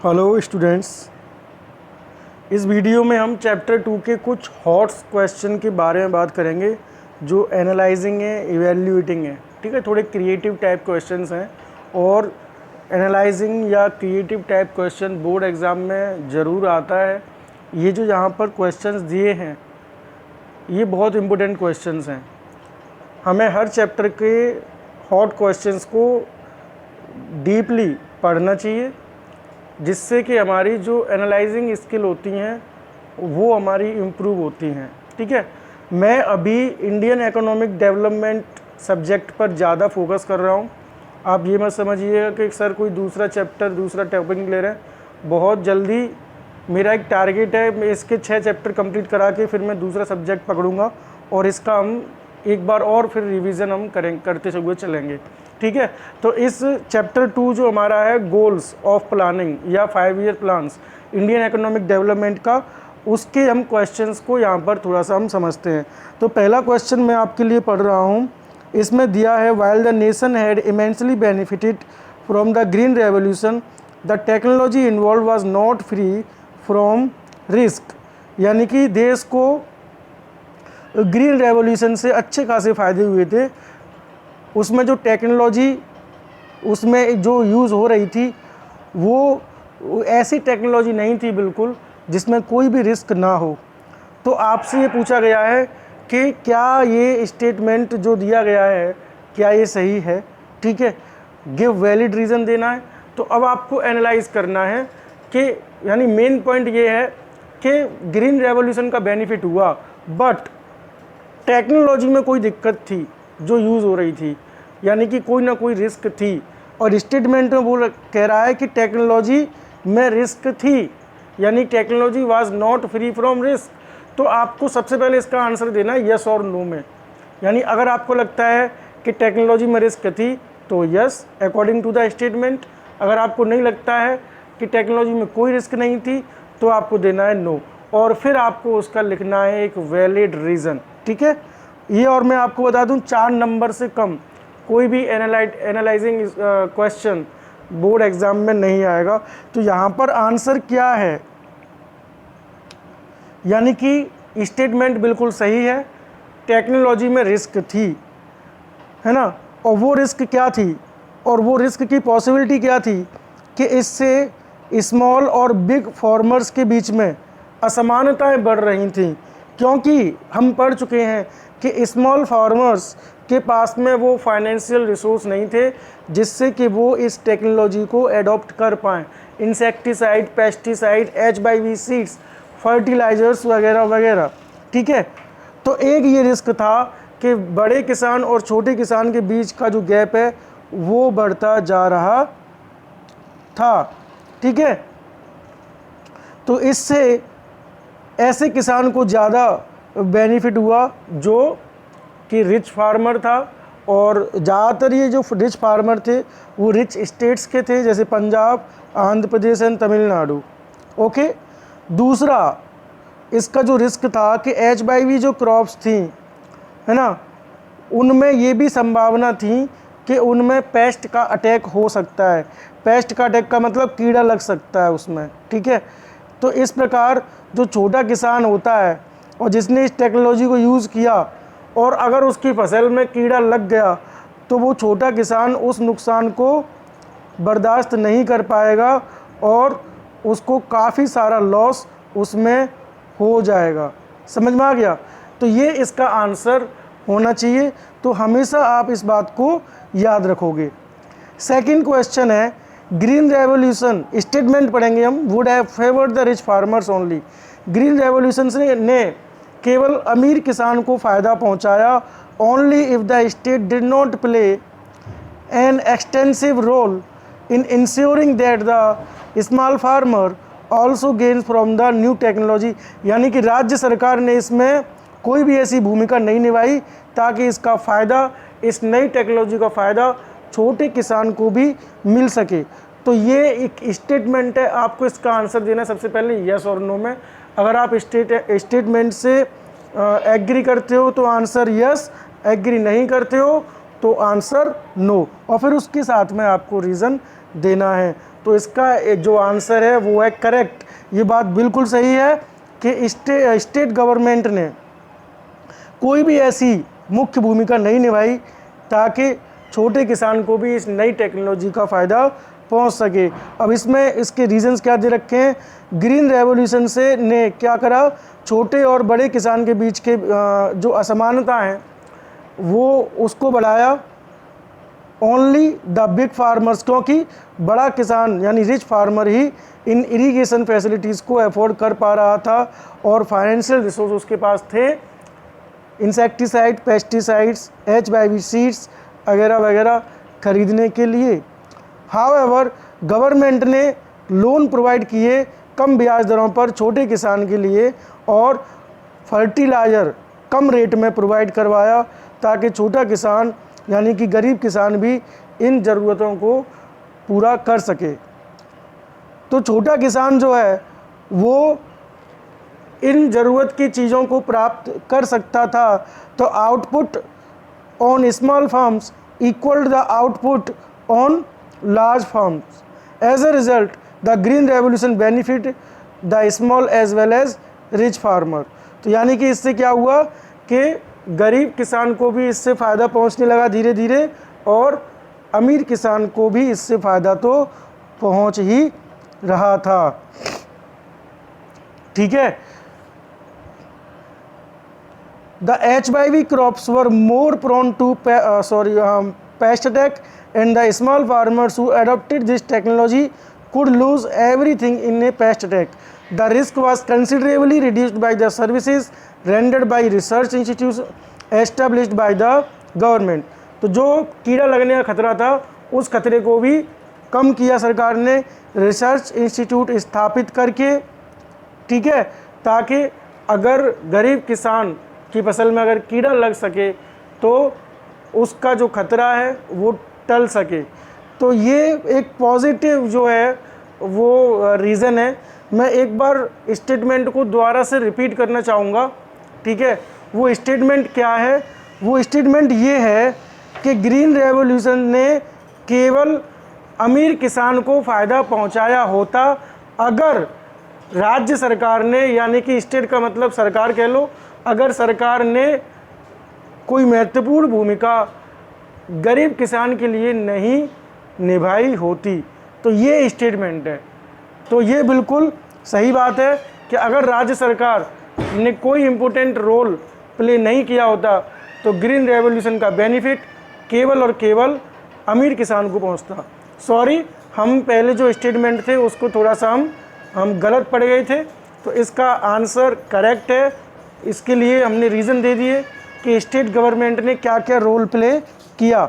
Hello students, इस video में हम चैप्टर 2 के कुछ हॉट क्वेश्चन के बारे में बात करेंगे जो एनालाइजिंग है, इवैल्यूएटिंग है। ठीक है, थोड़े क्रिएटिव टाइप क्वेश्चंस हैं और एनालाइजिंग या creative type question board exam में ज़रूर आता है। ये जो यहाँ पर क्वेश्चंस दिए हैं ये बहुत इम्पोर्टेंट क्वेश्चंस हैं। हमें हर चैप्टर के हॉट क्वेश्चंस को डीपली पढ़ना चाहिए जिससे कि हमारी जो एनालाइजिंग स्किल होती हैं वो हमारी इम्प्रूव होती हैं। ठीक है, मैं अभी इंडियन इकोनॉमिक डेवलपमेंट सब्जेक्ट पर ज़्यादा फोकस कर रहा हूँ। आप ये मत समझिएगा कि सर कोई दूसरा चैप्टर दूसरा टॉपिक ले रहे हैं। बहुत जल्दी मेरा एक टारगेट है, मैं इसके 6 चैप्टर कंप्लीट करा के फिर मैं दूसरा सब्जेक्ट पकड़ूंगा और इसका हम एक बार और फिर रिवीजन हम करते हुए चलेंगे। ठीक है, तो इस चैप्टर 2 जो हमारा है गोल्स ऑफ प्लानिंग या 5 year plans Indian economic development का, उसके हम क्वेश्चंस को यहाँ पर थोड़ा सा हम समझते हैं। तो पहला क्वेश्चन मैं आपके लिए पढ़ रहा हूँ। इसमें दिया है while the nation had immensely benefited from the green revolution the technology involve was not free from risk. यानी कि देश को ग्रीन रेवोल्यूशन से अच्छे खासे फ़ायदे हुए थे। उसमें जो टेक्नोलॉजी उसमें जो यूज़ हो रही थी वो ऐसी टेक्नोलॉजी नहीं थी बिल्कुल जिसमें कोई भी रिस्क ना हो। तो आपसे ये पूछा गया है कि क्या ये स्टेटमेंट जो दिया गया है क्या ये सही है। ठीक है, गिव वैलिड रीज़न देना है। तो अब आपको एनालाइज करना है कि यानी मेन पॉइंट ये है कि ग्रीन रेवोल्यूशन का बेनिफिट हुआ बट टेक्नोलॉजी में कोई दिक्कत थी जो यूज़ हो रही थी, यानी कि कोई ना कोई रिस्क थी। और स्टेटमेंट में वो कह रहा है कि टेक्नोलॉजी में रिस्क थी, यानी technology was not free from risk. तो आपको सबसे पहले इसका आंसर देना है यस और नो में। यानी अगर आपको लगता है कि टेक्नोलॉजी में रिस्क थी तो yes according to the statement. अगर आपको नहीं लगता है कि टेक्नोलॉजी में कोई रिस्क नहीं थी तो आपको देना है नो, और फिर आपको उसका लिखना है एक वैलिड रीज़न। ठीक है, ये और मैं आपको बता दूं 4 नंबर से कम कोई भी एनालाइजिंग क्वेश्चन बोर्ड एग्ज़ाम में नहीं आएगा। तो यहाँ पर आंसर क्या है, यानी कि स्टेटमेंट बिल्कुल सही है, टेक्नोलॉजी में रिस्क थी, है ना। और वो रिस्क क्या थी और वो रिस्क की पॉसिबिलिटी क्या थी कि इससे स्मॉल और बिग फार्मर्स के बीच में असमानताएं बढ़ रही थीं, क्योंकि हम पढ़ चुके हैं कि स्मॉल फार्मर्स के पास में वो फाइनेंशियल रिसोर्स नहीं थे जिससे कि वो इस टेक्नोलॉजी को एडॉप्ट कर पाएँ। Insecticide, pesticide, HYV seeds, fertilisers वगैरह वगैरह। ठीक है, तो एक ये रिस्क था कि बड़े किसान और छोटे किसान के बीच का जो गैप है वो बढ़ता जा रहा था। ठीक है, तो इससे ऐसे किसान को ज़्यादा बेनिफिट हुआ जो कि रिच फार्मर था, और ज़्यादातर ये जो रिच फार्मर थे वो रिच स्टेट्स के थे जैसे पंजाब, आंध्र प्रदेश एंड तमिलनाडु। ओके, दूसरा इसका जो रिस्क था कि HYV जो क्रॉप्स थी, है ना, उनमें ये भी संभावना थी कि उनमें पेस्ट का अटैक हो सकता है। पेस्ट का अटैक का मतलब कीड़ा लग सकता है उसमें। ठीक है, तो इस प्रकार जो छोटा किसान होता है और जिसने इस टेक्नोलॉजी को यूज़ किया और अगर उसकी फसल में कीड़ा लग गया तो वो छोटा किसान उस नुकसान को बर्दाश्त नहीं कर पाएगा और उसको काफ़ी सारा लॉस उसमें हो जाएगा। समझ में आ गया? तो ये इसका आंसर होना चाहिए। तो हमेशा आप इस बात को याद रखोगे। सेकंड क्वेश्चन है ग्रीन रेवोल्यूशन, स्टेटमेंट पढ़ेंगे हम, would have favoured the rich farmers only. Green revolution ने केवल अमीर किसान को फ़ायदा पहुंचाया। Only if the state did not play an extensive role in ensuring that the small farmer also gains from the new technology. यानी कि राज्य सरकार ने इसमें कोई भी ऐसी भूमिका नहीं निभाई ताकि इसका फ़ायदा, इस नई टेक्नोलॉजी का फ़ायदा छोटे किसान को भी मिल सके। तो ये एक स्टेटमेंट है, आपको इसका आंसर देना है सबसे पहले यस और नो में। अगर आप स्टेटमेंट से एग्री करते हो तो आंसर यस, एग्री नहीं करते हो तो आंसर नो, और फिर उसके साथ में आपको रीज़न देना है। तो इसका जो आंसर है वो है करेक्ट। ये बात बिल्कुल सही है कि स्टेट गवर्नमेंट ने कोई भी ऐसी मुख्य भूमिका नहीं निभाई ताकि छोटे किसान को भी इस नई टेक्नोलॉजी का फ़ायदा पहुंच सके। अब इसमें इसके रीजंस क्या दे रखे हैं। ग्रीन रेवोल्यूशन से ने क्या करा, छोटे और बड़े किसान के बीच के जो असमानता हैं वो उसको बढ़ाया। ओनली द बिग फार्मर्स, क्योंकि बड़ा किसान यानी रिच फार्मर ही इन इरिगेशन फैसिलिटीज़ को अफोर्ड कर पा रहा था और फाइनेंशियल रिसोर्स उसके पास थे इंसेक्टिसाइड, पेस्टिसाइड्स, HYV सीड्स वगैरह वगैरह खरीदने के लिए। हाउएवर गवर्नमेंट ने लोन प्रोवाइड किए कम ब्याज दरों पर छोटे किसान के लिए और फर्टिलाइज़र कम रेट में प्रोवाइड करवाया ताकि छोटा किसान यानी कि गरीब किसान भी इन ज़रूरतों को पूरा कर सके। तो छोटा किसान जो है वो इन ज़रूरत की चीज़ों को प्राप्त कर सकता था। तो output on small farms equal the output on large farms. As a result the green revolution benefit the small as well as rich farmer. तो यानी कि इससे क्या हुआ कि गरीब किसान को भी इससे फ़ायदा पहुंचने लगा धीरे धीरे और अमीर किसान को भी इससे फ़ायदा तो पहुंच ही रहा था। ठीक है। The HYV crops were more prone to pest attack, and the small farmers who adopted this technology could lose everything in a pest attack. The risk was considerably reduced by the services rendered by research institutes established by the government. तो जो कीड़ा लगने का खतरा था उस खतरे को भी कम किया सरकार ने रिसर्च इंस्टीट्यूट स्थापित करके। ठीक है, ताकि अगर गरीब किसान की फसल में अगर कीड़ा लग सके तो उसका जो खतरा है वो टल सके। तो ये एक पॉजिटिव जो है वो रीज़न है। मैं एक बार स्टेटमेंट को दोबारा से रिपीट करना चाहूँगा। ठीक है, वो स्टेटमेंट क्या है। वो स्टेटमेंट ये है कि ग्रीन रेवोल्यूशन ने केवल अमीर किसान को फ़ायदा पहुँचाया होता अगर राज्य सरकार ने, यानी कि स्टेट का मतलब सरकार कह लो, अगर सरकार ने कोई महत्वपूर्ण भूमिका गरीब किसान के लिए नहीं निभाई होती। तो ये स्टेटमेंट है। तो ये बिल्कुल सही बात है कि अगर राज्य सरकार ने कोई इम्पोर्टेंट रोल प्ले नहीं किया होता तो ग्रीन रेवोल्यूशन का बेनिफिट केवल और केवल अमीर किसान को पहुंचता। सॉरी, हम पहले जो स्टेटमेंट थे उसको थोड़ा सा हम गलत पड़ गए थे। तो इसका आंसर करेक्ट है। इसके लिए हमने रीज़न दे दिए कि स्टेट गवर्नमेंट ने क्या क्या रोल प्ले किया।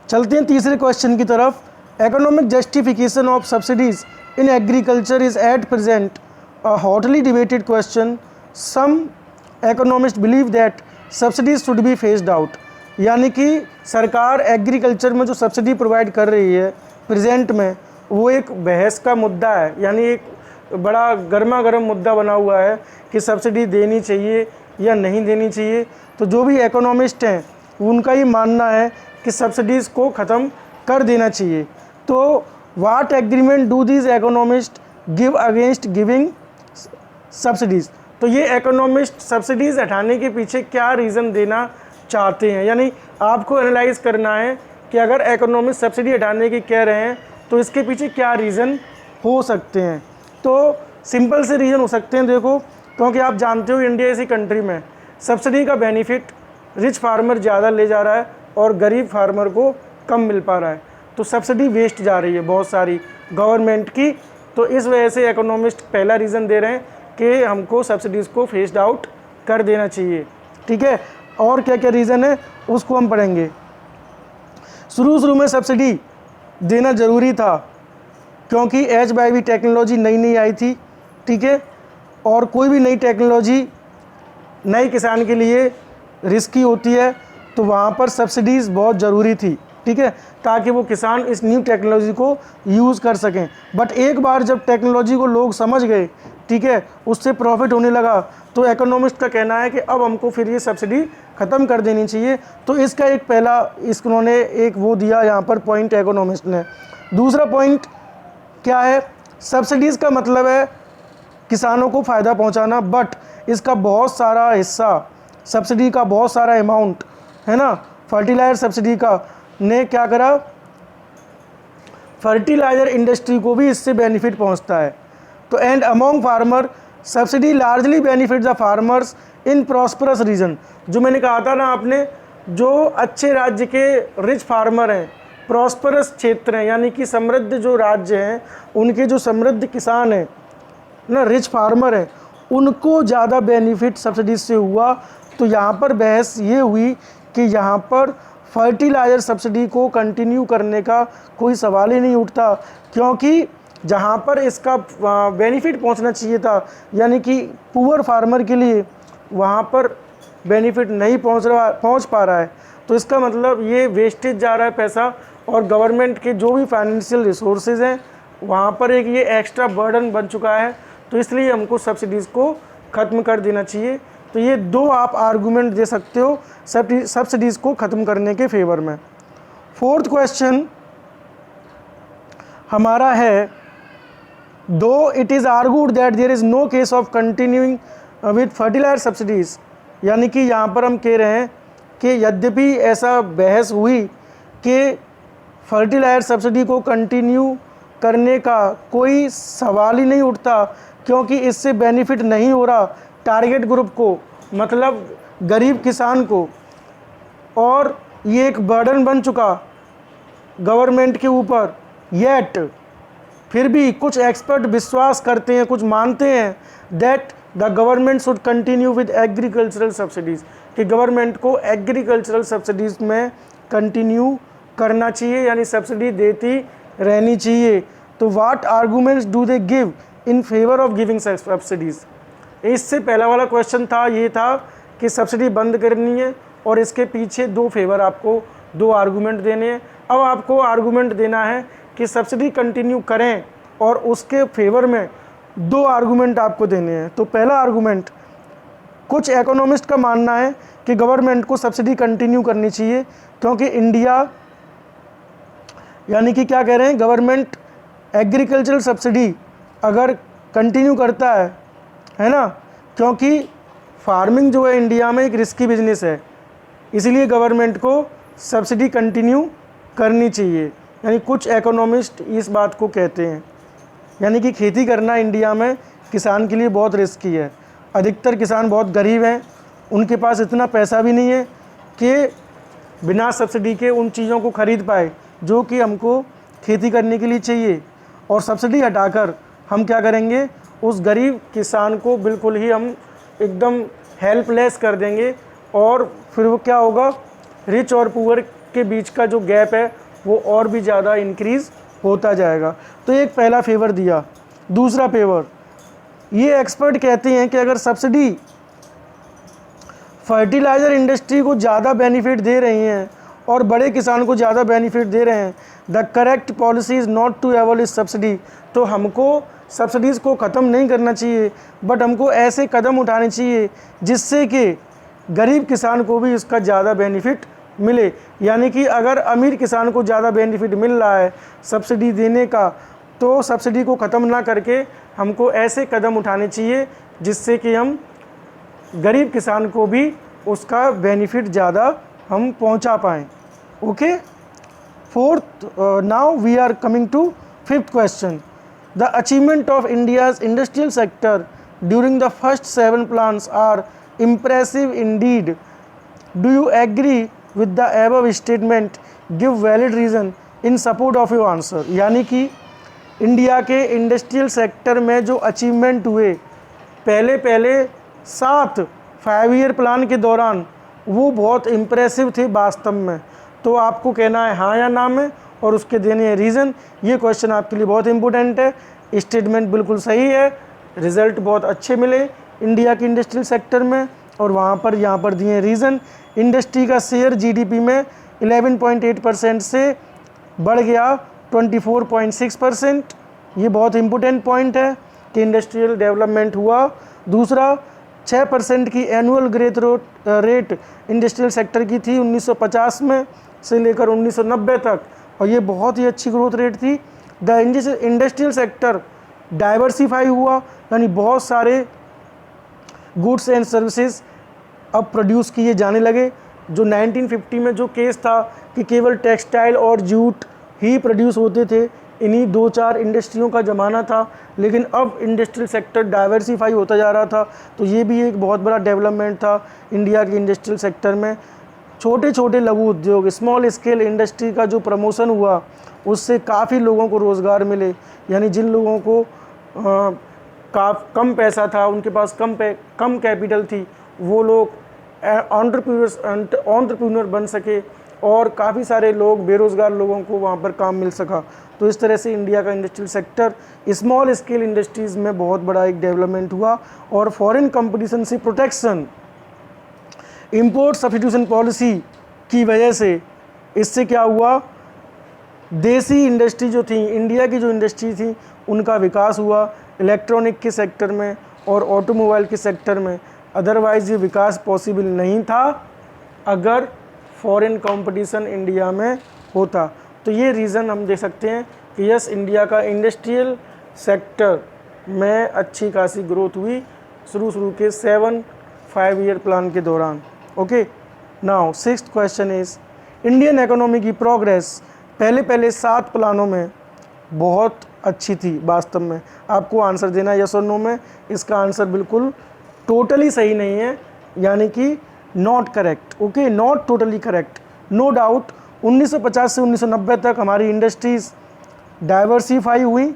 चलते हैं तीसरे क्वेश्चन की तरफ। Economic justification of subsidies in agriculture is at present a hotly debated question. Some economist believe that subsidies should be phased out. यानी कि सरकार एग्रीकल्चर में जो सब्सिडी प्रोवाइड कर रही है प्रेजेंट में, वो एक बहस का मुद्दा है, यानी एक बड़ा गर्मा गर्म मुद्दा बना हुआ है कि सब्सिडी देनी चाहिए या नहीं देनी चाहिए। तो जो भी इकोनॉमिस्ट हैं उनका ये मानना है कि सब्सिडीज़ को ख़त्म कर देना चाहिए। तो what agreement do these economist give against giving subsidies. तो ये इकोनॉमिस्ट सब्सिडीज़ हटाने के पीछे क्या रीज़न देना चाहते हैं, यानी आपको एनालाइज करना है कि अगर इकोनॉमिस्ट सब्सिडी हटाने की कह रहे हैं तो इसके पीछे क्या रीज़न हो सकते हैं। तो सिंपल से रीज़न हो सकते हैं। देखो, क्योंकि आप जानते हो इंडिया ऐसी कंट्री में सब्सिडी का बेनिफिट रिच फार्मर ज़्यादा ले जा रहा है और गरीब फार्मर को कम मिल पा रहा है। तो सब्सिडी वेस्ट जा रही है बहुत सारी गवर्नमेंट की। तो इस वजह से इकोनॉमिस्ट पहला रीज़न दे रहे हैं कि हमको सब्सिडीज़ को फेस्ड आउट कर देना चाहिए। ठीक है, और क्या क्या रीज़न है उसको हम पढ़ेंगे। शुरू में सब्सिडी देना ज़रूरी था क्योंकि HYV टेक्नोलॉजी नई आई थी। ठीक है, और कोई भी नई टेक्नोलॉजी नए किसान के लिए रिस्की होती है, तो वहाँ पर सब्सिडीज़ बहुत ज़रूरी थी। ठीक है, ताकि वो किसान इस न्यू टेक्नोलॉजी को यूज़ कर सकें। बट एक बार जब टेक्नोलॉजी को लोग समझ गए, ठीक है, उससे प्रॉफिट होने लगा, तो इकोनॉमिस्ट का कहना है कि अब हमको फिर ये सब्सिडी ख़त्म कर देनी चाहिए। तो इसका एक पहला उन्होंने एक वो दिया यहाँ पर पॉइंट इकोनॉमिस्ट ने। दूसरा पॉइंट क्या है, सब्सिडीज़ का मतलब है किसानों को फ़ायदा पहुँचाना, बट इसका बहुत सारा हिस्सा, सब्सिडी का बहुत सारा अमाउंट है ना, फर्टिलाइज़र सब्सिडी का ने क्या करा, फर्टिलाइज़र इंडस्ट्री को भी इससे बेनिफिट पहुंचता है। तो and among farmer subsidy largely benefit the farmers in prosperous region. जो मैंने कहा था ना आपने, जो अच्छे राज्य के रिच फार्मर हैं, प्रॉस्परस क्षेत्र हैं, यानी कि समृद्ध जो राज्य हैं, उनके जो समृद्ध किसान हैं ना, रिच फार्मर हैं, उनको ज़्यादा बेनिफिट सब्सिडीज से हुआ। तो यहाँ पर बहस ये हुई कि यहाँ पर फर्टिलाइज़र सब्सिडी को कंटिन्यू करने का कोई सवाल ही नहीं उठता, क्योंकि जहाँ पर इसका बेनिफिट पहुँचना चाहिए था, यानी कि पुअर फार्मर के लिए, वहाँ पर बेनिफिट नहीं पहुँच पा रहा है। तो इसका मतलब ये वेस्टेज जा रहा है पैसा, और गवर्नमेंट के जो भी फाइनेंशियल रिसोर्सेज हैं वहाँ पर एक ये एक्स्ट्रा बर्डन बन चुका है। तो इसलिए हमको सब्सिडीज़ को ख़त्म कर देना चाहिए। तो ये दो आप आर्गूमेंट दे सकते हो सब्सिडीज़ को ख़त्म करने के फेवर में। फोर्थ क्वेश्चन हमारा है, though it is argued that there is no case of continuing with fertilizer subsidies, यानी कि यहाँ पर हम कह रहे हैं कि यद्यपि ऐसा बहस हुई कि फर्टिलाइजर सब्सिडी को कंटिन्यू करने का कोई सवाल ही नहीं उठता, क्योंकि इससे बेनिफिट नहीं हो रहा टारगेट ग्रुप को, मतलब गरीब किसान को, और ये एक बर्डन बन चुका गवर्नमेंट के ऊपर। येट फिर भी कुछ एक्सपर्ट विश्वास करते हैं, कुछ मानते हैं that the government should continue with agricultural subsidies, कि गवर्नमेंट को एग्रीकल्चरल सब्सिडीज़ में कंटिन्यू करना चाहिए, यानी सब्सिडी देती रहनी चाहिए। तो what arguments do they give in favour of giving subsidies. इससे पहला वाला क्वेश्चन था, ये था कि सब्सिडी बंद करनी है, और इसके पीछे दो फेवर आपको दो आर्गूमेंट देने हैं। अब आपको आर्गूमेंट देना है कि सब्सिडी कंटिन्यू करें, और उसके फेवर में दो आर्गूमेंट आपको देने हैं। तो पहला आर्गूमेंट, कुछ इकोनॉमिस्ट का मानना है कि गवर्नमेंट को सब्सिडी कंटिन्यू करनी चाहिए, क्योंकि इंडिया, यानी कि क्या कह रहे हैं, गवर्नमेंट एग्रीकल्चरल सब्सिडी अगर कंटिन्यू करता है ना, क्योंकि फार्मिंग जो है इंडिया में एक रिस्की बिजनेस है, इसलिए गवर्नमेंट को सब्सिडी कंटिन्यू करनी चाहिए। यानी कुछ इकोनॉमिस्ट इस बात को कहते हैं, यानी कि खेती करना इंडिया में किसान के लिए बहुत रिस्की है। अधिकतर किसान बहुत गरीब हैं, उनके पास इतना पैसा भी नहीं है कि बिना सब्सिडी के उन चीज़ों को ख़रीद पाए जो कि हमको खेती करने के लिए चाहिए। और सब्सिडी हटाकर हम क्या करेंगे, उस गरीब किसान को बिल्कुल ही हम एकदम हेल्पलेस कर देंगे, और फिर वो क्या होगा, रिच और पुअर के बीच का जो गैप है वो और भी ज़्यादा इंक्रीज़ होता जाएगा। तो एक पहला फेवर दिया। दूसरा फेवर, ये एक्सपर्ट कहते हैं कि अगर सब्सिडी फर्टिलाइज़र इंडस्ट्री को ज़्यादा बेनिफिट दे रही हैं और बड़े किसान को ज़्यादा बेनिफिट दे रहे हैं, the correct policy is not to abolish subsidy. तो हमको सब्सिडीज़ को ख़त्म नहीं करना चाहिए, बट हमको ऐसे कदम उठाने चाहिए जिससे कि गरीब किसान को भी इसका ज़्यादा बेनिफिट मिले। यानी कि अगर अमीर किसान को ज़्यादा बेनिफिट मिल रहा है सब्सिडी देने का, तो सब्सिडी को ख़त्म ना करके हमको ऐसे कदम उठाने चाहिए जिससे कि हम गरीब किसान को भी उसका बेनिफिट ज़्यादा हम पहुंचा पाएँ। Okay, fourth, now we are coming to fifth question. The achievement of India's industrial sector during the first 7 plans are impressive indeed. Do you agree with the above statement? Give valid reason in support of your answer. यानी कि India के industrial sector में जो achievement हुए पहले 7 5 year plan के दौरान, वो बहुत इम्प्रेसिव थे वास्तव में। तो आपको कहना है हाँ या ना में, और उसके देने हैं रीज़न। ये क्वेश्चन आपके लिए बहुत इंपॉर्टेंट है। स्टेटमेंट बिल्कुल सही है, रिज़ल्ट बहुत अच्छे मिले इंडिया के इंडस्ट्रियल सेक्टर में, और वहाँ पर यहाँ पर दिए रीज़न। इंडस्ट्री का शेयर जीडीपी में 11.8% से बढ़ गया 24.6%। ये बहुत इम्पोर्टेंट पॉइंट है कि इंडस्ट्रियल डेवलपमेंट हुआ। दूसरा, 6% की annual growth rate industrial sector की थी 1950 में से लेकर 1990 तक, और ये बहुत ही अच्छी ग्रोथ रेट थी। द इंडस्ट्रियल सेक्टर डाइवर्सिफाई हुआ, यानी बहुत सारे गुड्स एंड सर्विसेज अब प्रोड्यूस किए जाने लगे। जो 1950 में जो केस था कि केवल टेक्सटाइल और जूट ही प्रोड्यूस होते थे, इन्हीं 2-4 इंडस्ट्रियों का ज़माना था, लेकिन अब इंडस्ट्रियल सेक्टर डाइवर्सिफाई होता जा रहा था। तो ये भी एक बहुत बड़ा डेवलपमेंट था इंडिया के इंडस्ट्रियल सेक्टर में। छोटे छोटे लघु उद्योग, स्मॉल स्केल इंडस्ट्री का जो प्रमोशन हुआ, उससे काफ़ी लोगों को रोज़गार मिले, यानी जिन लोगों को कम पैसा था, उनके पास कम कैपिटल थी, वो लोग एंटरप्रेन्योर बन सके, और काफ़ी सारे लोग बेरोज़गार लोगों को वहाँ पर काम मिल सका। तो इस तरह से इंडिया का industrial sector small scale industries में बहुत बड़ा एक डेवलपमेंट हुआ। और फॉरेन कंपटीशन से प्रोटेक्शन, इंपोर्ट सब्स्टिट्यूशन पॉलिसी की वजह से इससे क्या हुआ, देसी इंडस्ट्री जो थी, इंडिया की जो इंडस्ट्री थी, उनका विकास हुआ इलेक्ट्रॉनिक के सेक्टर में और ऑटोमोबाइल के सेक्टर में। अदरवाइज़ ये विकास पॉसिबल नहीं था अगर फॉरेन कंपटीशन इंडिया में होता। तो ये रीज़न हम दे सकते हैं कि यस, इंडिया का इंडस्ट्रियल सेक्टर में अच्छी खासी ग्रोथ हुई शुरू के 7-5 ईयर प्लान के दौरान। Okay, now 6th question is, Indian economy की प्रोग्रेस पहले 7 प्लानों में बहुत अच्छी थी वास्तव में। आपको आंसर देना यस और नो में। इसका आंसर बिल्कुल टोटली सही नहीं है, यानी कि not correct. Okay, not totally correct, no doubt. 1950 से 1990 तक हमारी इंडस्ट्रीज़ डाइवर्सिफाई हुई,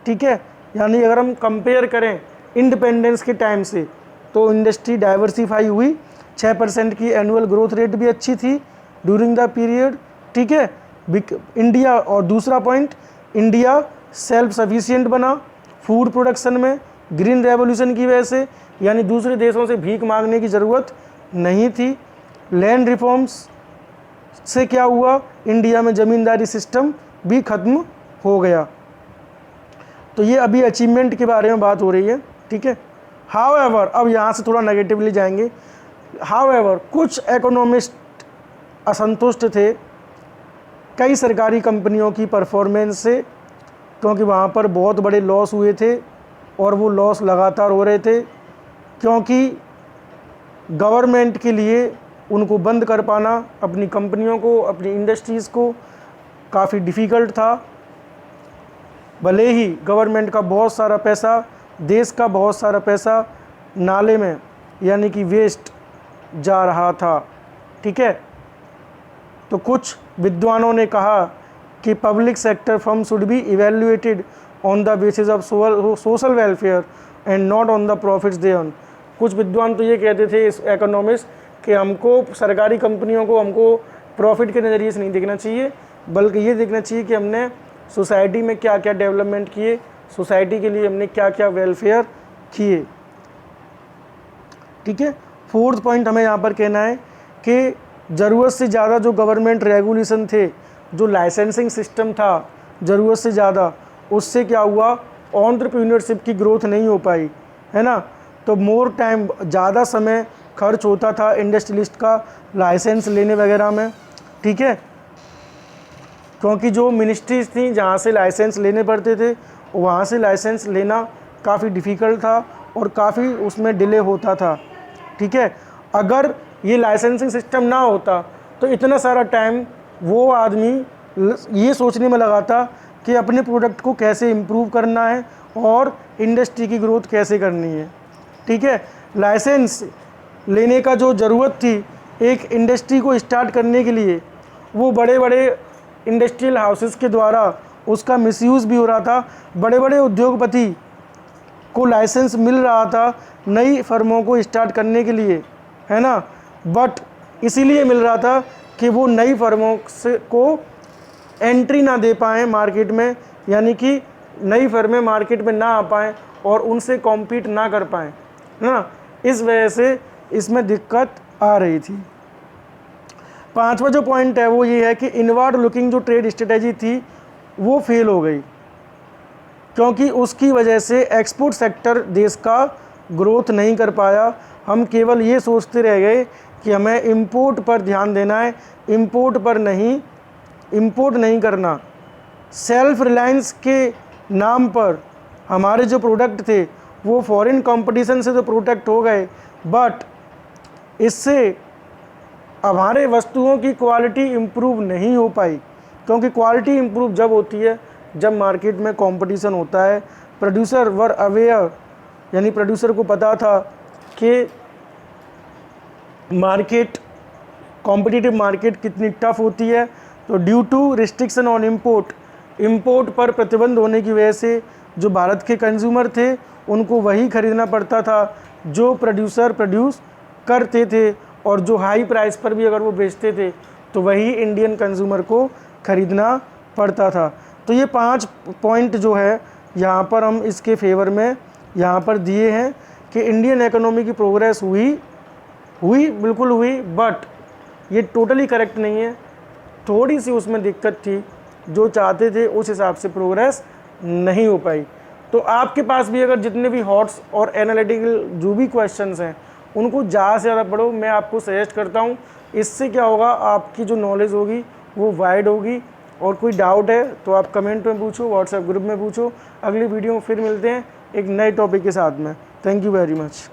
ठीक है, यानी अगर हम कंपेयर करें इंडिपेंडेंस के टाइम से, तो इंडस्ट्री डाइवर्सिफाई हुई। 6% की एनुअल ग्रोथ रेट भी अच्छी थी ड्यूरिंग द पीरियड, ठीक है। इंडिया, और दूसरा पॉइंट, इंडिया सेल्फ सफिशिएंट बना फूड प्रोडक्शन में ग्रीन रेवोल्यूशन की वजह से, यानी दूसरे देशों से भीख मांगने की ज़रूरत नहीं थी। लैंड रिफॉर्म्स से क्या हुआ, इंडिया में ज़मींदारी सिस्टम भी ख़त्म हो गया। तो ये अभी अचीवमेंट के बारे में बात हो रही है, ठीक है। हाउएवर, अब यहाँ से थोड़ा नेगेटिवली जाएंगे। हाउएवर, कुछ इकोनॉमिस्ट असंतुष्ट थे कई सरकारी कंपनियों की परफॉर्मेंस से, क्योंकि वहाँ पर बहुत बड़े लॉस हुए थे और वो लॉस लगातार हो रहे थे, क्योंकि गवर्नमेंट के लिए उनको बंद कर पाना अपनी कंपनियों को, अपनी इंडस्ट्रीज़ को काफ़ी डिफ़िकल्ट था। भले ही गवर्नमेंट का बहुत सारा पैसा, देश का बहुत सारा पैसा नाले में, यानी कि वेस्ट जा रहा था, ठीक है। तो कुछ विद्वानों ने कहा कि public sector firm should be evaluated on the basis of social welfare and not on the profits they earn. कुछ विद्वान तो ये कहते थे, इस इकोनॉमिस्ट, कि हमको सरकारी कंपनियों को हमको प्रॉफिट के नज़रिए से नहीं देखना चाहिए, बल्कि ये देखना चाहिए कि हमने सोसाइटी में क्या क्या डेवलपमेंट किए, सोसाइटी के लिए हमने क्या क्या वेलफेयर किए, ठीक है। 4th पॉइंट हमें यहाँ पर कहना है कि ज़रूरत से ज़्यादा जो गवर्नमेंट रेगुलेशन थे, जो लाइसेंसिंग सिस्टम था ज़रूरत से ज़्यादा, उससे क्या हुआ, एंटरप्रेन्योरशिप की ग्रोथ नहीं हो पाई, है ना। तो मोर टाइम, ज़्यादा समय खर्च होता था इंडस्ट्रियलिस्ट का लाइसेंस लेने वगैरह में, ठीक है, क्योंकि जो मिनिस्ट्रीज़ थी जहाँ से लाइसेंस लेने पड़ते थे, वहाँ से लाइसेंस लेना काफ़ी डिफ़िकल्ट था और काफ़ी उसमें डिले होता था, ठीक है। अगर ये लाइसेंसिंग सिस्टम ना होता तो इतना सारा टाइम वो आदमी ये सोचने में लगाता कि अपने प्रोडक्ट को कैसे इम्प्रूव करना है और इंडस्ट्री की ग्रोथ कैसे करनी है, ठीक है। लाइसेंस लेने का जो ज़रूरत थी एक इंडस्ट्री को स्टार्ट करने के लिए, वो बड़े बड़े इंडस्ट्रियल हाउसेस के द्वारा उसका मिसयूज़ भी हो रहा था। बड़े बड़े उद्योगपति को लाइसेंस मिल रहा था नई फर्मों को स्टार्ट करने के लिए, है ना, बट इसीलिए मिल रहा था कि वो नई फर्मों से को एंट्री ना दे पाएँ मार्केट में, यानी कि नई फर्में मार्केट में ना आ पाएँ और उनसे कॉम्पीट ना कर पाएँ, है ना। इस वजह से इसमें दिक्कत आ रही थी। 5वां जो पॉइंट है वो ये है कि इनवर्ड लुकिंग जो ट्रेड स्ट्रेटेजी थी वो फेल हो गई, क्योंकि उसकी वजह से एक्सपोर्ट सेक्टर देश का ग्रोथ नहीं कर पाया। हम केवल ये सोचते रह गए कि हमें इंपोर्ट पर ध्यान देना है, इंपोर्ट नहीं करना। सेल्फ रिलायंस के नाम पर हमारे जो प्रोडक्ट थे वो फॉरेन कंपटीशन से तो प्रोटेक्ट हो गए, बट इससे हमारे वस्तुओं की क्वालिटी इम्प्रूव नहीं हो पाई, क्योंकि क्वालिटी इम्प्रूव जब होती है जब मार्केट में कंपटीशन होता है। प्रोड्यूसर वर अवेयर, यानी प्रोड्यूसर को पता था कि मार्केट, कॉम्पिटिटिव मार्केट कितनी टफ होती है। तो due to restriction on import पर प्रतिबंध होने की वजह से जो भारत के कंज्यूमर थे उनको वही खरीदना पड़ता था जो प्रोड्यूसर प्रोड्यूस करते थे, और जो हाई प्राइस पर भी अगर वो बेचते थे तो वही इंडियन कंज्यूमर को खरीदना पड़ता था। तो ये 5 पॉइंट जो है यहाँ पर हम इसके फेवर में यहाँ पर दिए हैं कि इंडियन इकोनॉमी की प्रोग्रेस हुई बिल्कुल हुई, बट ये टोटली करेक्ट नहीं है। थोड़ी सी उसमें दिक्कत थी, जो चाहते थे उस हिसाब से प्रोग्रेस नहीं हो पाई। तो आपके पास भी अगर जितने भी हॉट्स और एनालिटिकल जो भी क्वेश्चंस हैं उनको ज़्यादा से ज़्यादा पढ़ो, मैं आपको सजेस्ट करता हूँ। इससे क्या होगा, आपकी जो नॉलेज होगी वो वाइड होगी। और कोई डाउट है तो आप कमेंट में पूछो, व्हाट्सएप ग्रुप में पूछो। अगली वीडियो में फिर मिलते हैं एक नए टॉपिक के साथ में। Thank you very much.